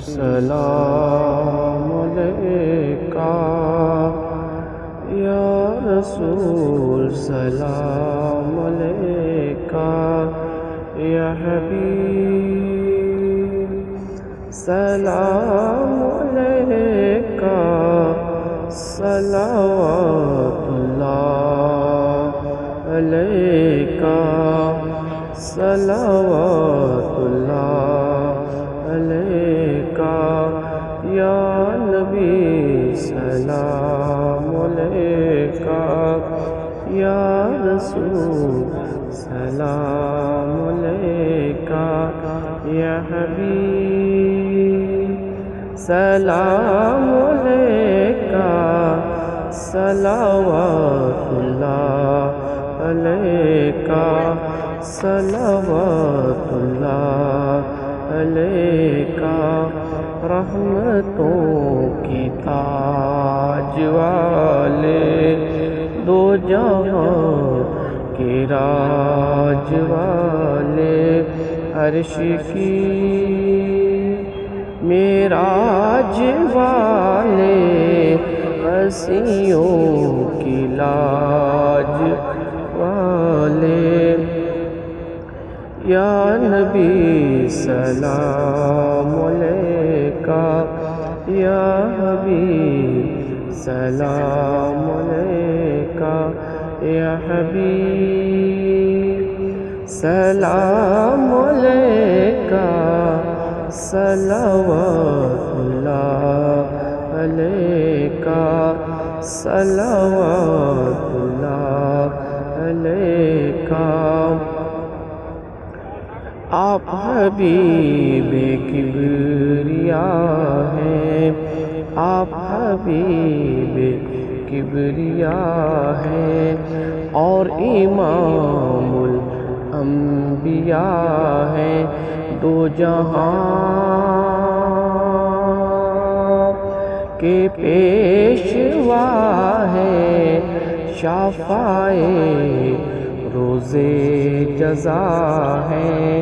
سلام علیکہ یا رسول، سلام علیکہ یا حبیب، سلام علیکہ صلوات اللہ علیکہ، صلوات اللہ علیکہ یا نبی، سلام علیکہ یا رسول، سلام علیکہ یا حبیب، سلام علیکہ صلوات اللہ علیکہ، صلوات اللہ علیکہ، رحمتوں کی تاج والے، دو جہاں کے راج والے، عرش کی معراج والے، ہستیوں کی لاج والے، یا نبی سلام علیکہ یا حبیب، سلام علیکہ یا حبیب، سلام علیکہ صلوات اللہ علیکہ، صلوات اللہ علیکہ، آپ حبیب کبریاء ہیں، آپ حبیب کبریاء ہیں، اور امام الانبیاء ہیں، دو جہاں کے پیشوا ہیں، شفاعِ روز جزا ہیں،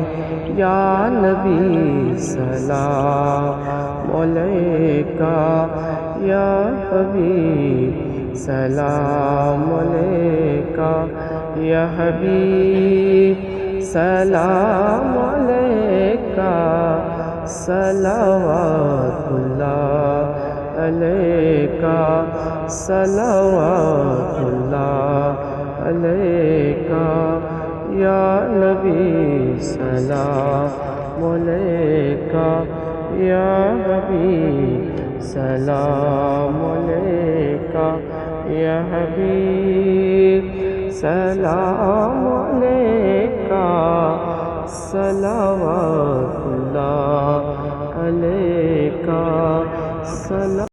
یا نبی سلام علیکہ یا حبیب، سلام علیکہ یا حبیب، سلام علیکہ صلوات اللہ علیکہ، صلوات اللہ علیکہ یا نبی، سلام علیکہ یا حبیب، سلام علیکہ یا حبیب، سلام علیکہ صلوات اللہ